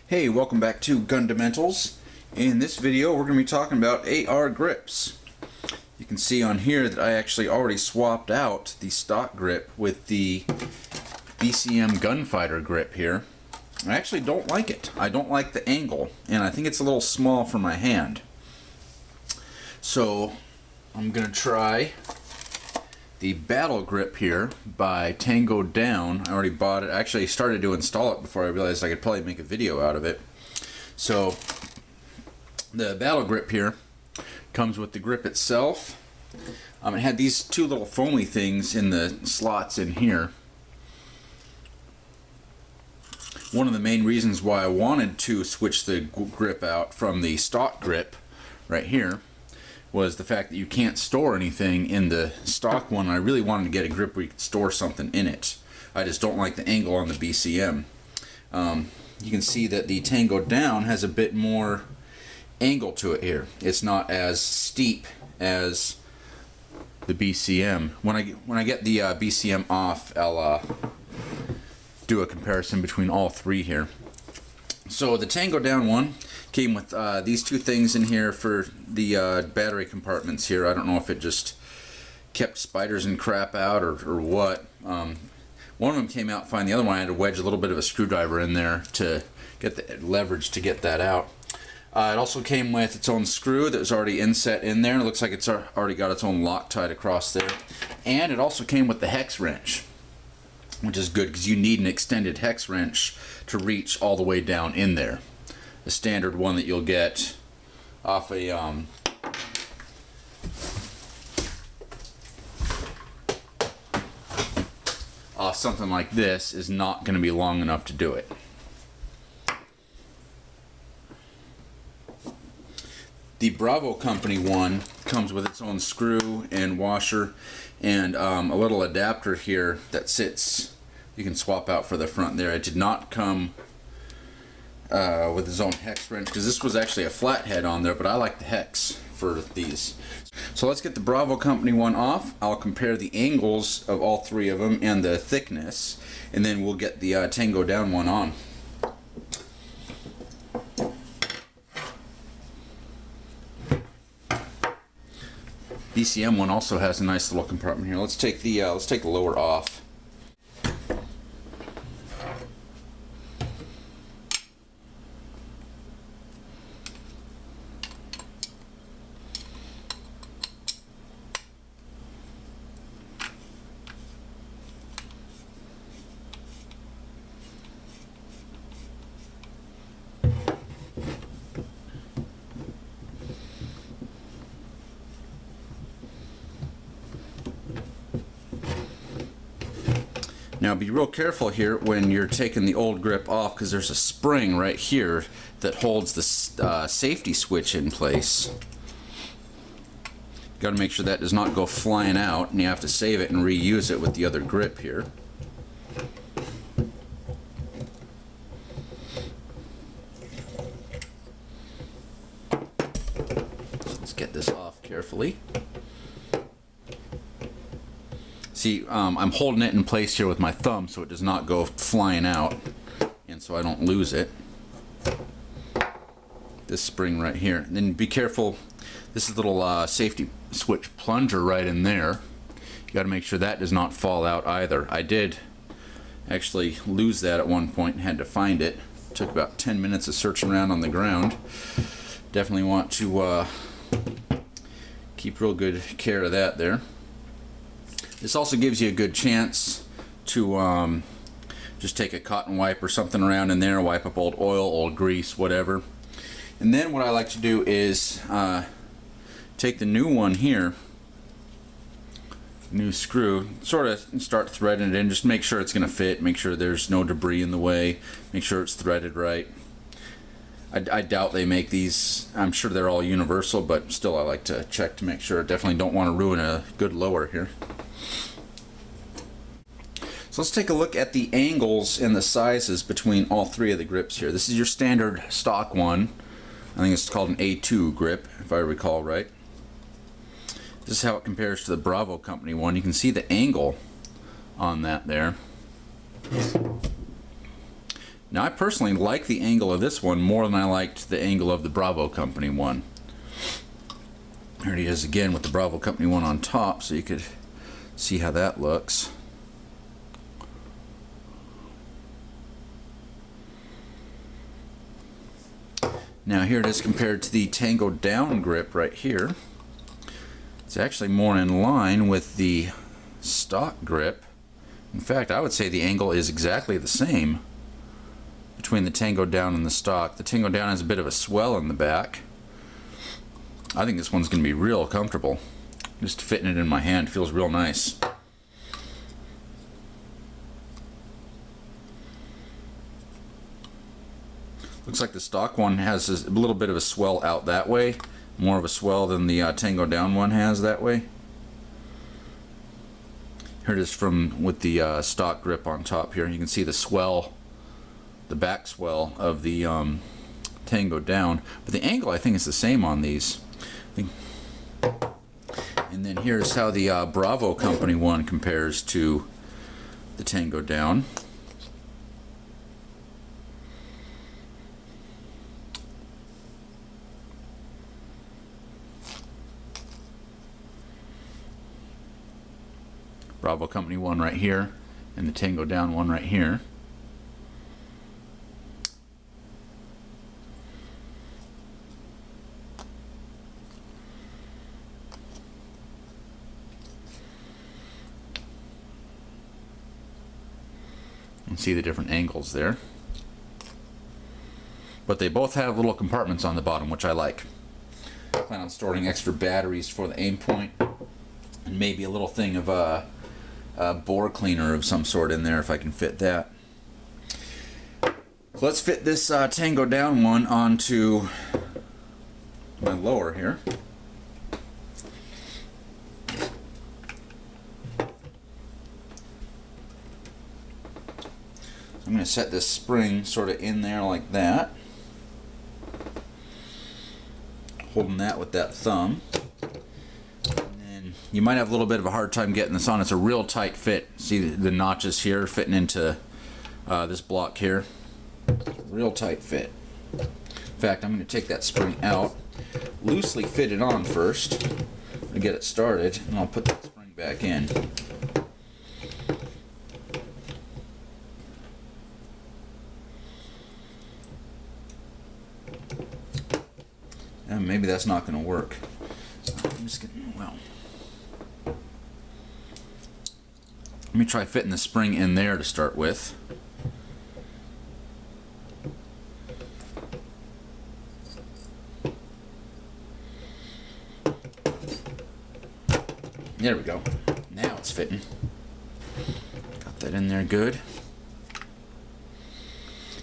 Hey, welcome back to Gundamentals. In this video we're going to be talking about AR grips. You can see on here that I actually already swapped out the stock grip with the BCM Gunfighter grip here. I actually don't like it. I don't like the angle, and I think it's a little small for my hand. So I'm going to try the Battlegrip here by Tango Down. I already bought it. Actually, I started to install it before I realized I could probably make a video out of it. So the Battlegrip here comes with the grip itself. It had these two little foamy things in the slots in here. One of the main reasons why I wanted to switch the grip out from the stock grip right here was the fact that you can't store anything in the stock one. I really wanted to get a grip where you could store something in it. I just don't like the angle on the BCM. You can see that the Tango Down has a bit more angle to it here. It's not as steep as the BCM. When I get the BCM off, I'll do a comparison between all three here. So the Tango Down one came with these two things in here for the battery compartments here. I don't know if it just kept spiders and crap out or what. One of them came out fine. The other one I had to wedge a little bit of a screwdriver in there to get the leverage to get that out. It also came with its own screw that was already inset in there. It looks like it's already got its own Loctite across there. And it also came with the hex wrench, which is good because you need an extended hex wrench to reach all the way down in there. The standard one that you'll get off a off something like this is not going to be long enough to do it. The Bravo Company one comes with its own screw and washer and a little adapter here that sits, you can swap out for the front there. It did not come with its own hex wrench because this was actually a flathead on there, but I like the hex for these. So let's get the Bravo Company one off. I'll compare the angles of all three of them and the thickness, and then we'll get the Tango Down one on. BCM one also has a nice little compartment here. Let's take the lower off. Now be real careful here when you're taking the old grip off, because there's a spring right here that holds the safety switch in place. Got to make sure that does not go flying out, and you have to save it and reuse it with the other grip here. So let's get this off carefully. See, I'm holding it in place here with my thumb so it does not go flying out, and so I don't lose it. This spring right here. And then be careful, this is a little safety switch plunger right in there. You got to make sure that does not fall out either. I did actually lose that at one point and had to find it. It took about 10 minutes of searching around on the ground. Definitely want to keep real good care of that there. This also gives you a good chance to just take a cotton wipe or something around in there, wipe up old oil, old grease, whatever. And then what I like to do is take the new one here, new screw, sort of start threading it in, just make sure it's going to fit, make sure there's no debris in the way, make sure it's threaded right. I doubt they make these. I'm sure they're all universal, but still I like to check to make sure. Definitely don't want to ruin a good lower here. So let's take a look at the angles and the sizes between all three of the grips here. This is your standard stock one. I think it's called an A2 grip, if I recall right. This is how it compares to the Bravo Company one. You can see the angle on that there. Now I personally like the angle of this one more than I liked the angle of the Bravo Company one. Here it is again with the Bravo Company one on top, so you could see how that looks. Now here it is compared to the Tango Down grip right here. It's actually more in line with the stock grip. In fact, I would say the angle is exactly the same between the Tango Down and the stock. The Tango Down has a bit of a swell in the back. I think this one's going to be real comfortable. Just fitting it in my hand feels real nice. Looks like the stock one has a little bit of a swell out that way. More of a swell than the Tango Down one has that way. Here it is from with the stock grip on top here. You can see the swell, the back swell of the Tango Down. But the angle I think is the same on these. And then here's how the Bravo Company one compares to the Tango Down. Bravo Company one right here, and the Tango Down one right here. You can see the different angles there. But they both have little compartments on the bottom, which I like. I plan on storing extra batteries for the aim point, and maybe a little thing of a bore cleaner of some sort in there if I can fit that. So let's fit this Tango Down one onto my lower here. I'm going to set this spring sort of in there like that, holding that with that thumb. You might have a little bit of a hard time getting this on. It's a real tight fit. See the notches here fitting into this block here. Real tight fit. In fact, I'm going to take that spring out, loosely fit it on first to get it started, and I'll put that spring back in. And maybe that's not going to work. I'm just going to, well. Let me try fitting the spring in there to start with. There we go. Now it's fitting. Got that in there good.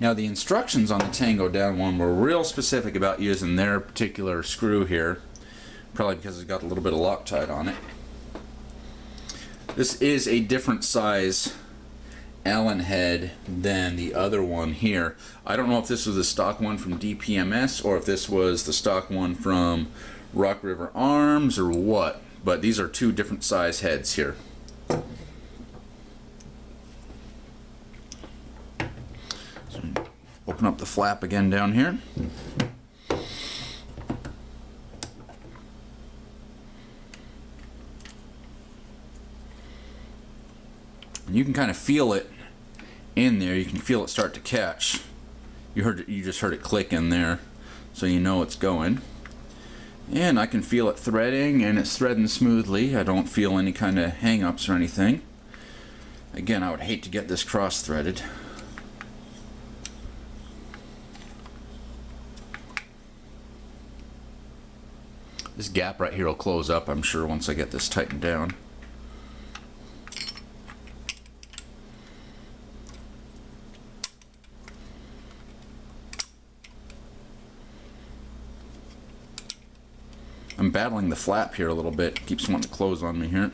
Now the instructions on the Tango Down one were real specific about using their particular screw here. Probably because it's got a little bit of Loctite on it. This is a different size Allen head than the other one here. I don't know if this was the stock one from DPMS or if this was the stock one from Rock River Arms or what, but these are two different size heads here. So open up the flap again down here. And you can kind of feel it in there. You can feel it start to catch. You just heard it click in there, so you know it's going. And I can feel it threading, and it's threading smoothly. I don't feel any kind of hang-ups or anything. Again, I would hate to get this cross-threaded. This gap right here will close up, I'm sure, once I get this tightened down. I'm battling the flap here a little bit. It keeps wanting to close on me here.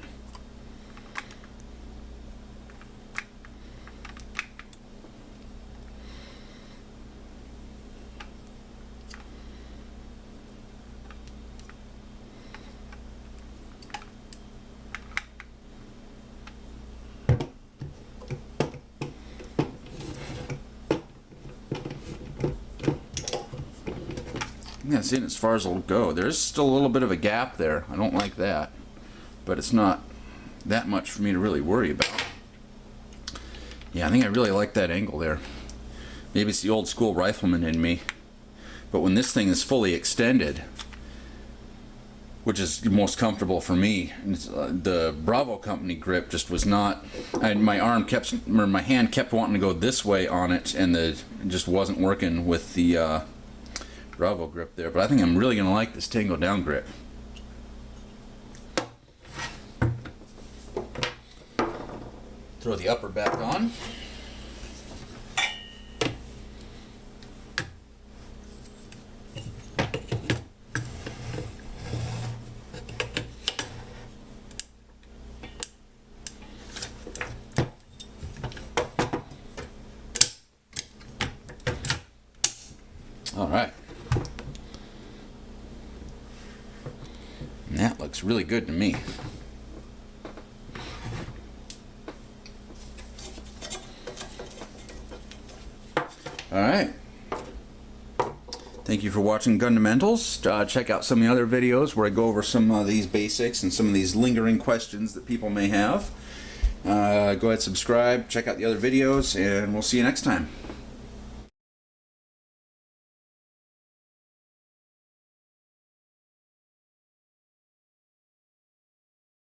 Yeah, see, as far as it'll go. There's still a little bit of a gap there. I don't like that. But it's not that much for me to really worry about. Yeah, I think I really like that angle there. Maybe it's the old school rifleman in me. But when this thing is fully extended, which is most comfortable for me, the Bravo Company grip just was not. My hand kept wanting to go this way on it, and it just wasn't working with the Bravo grip there. But I think I'm really going to like this Tango Down grip. Throw the upper back on. All right. And that looks really good to me. All right. Thank you for watching Gundamentals. Check out some of the other videos where I go over some of these basics and some of these lingering questions that people may have. Go ahead, subscribe, check out the other videos, and we'll see you next time.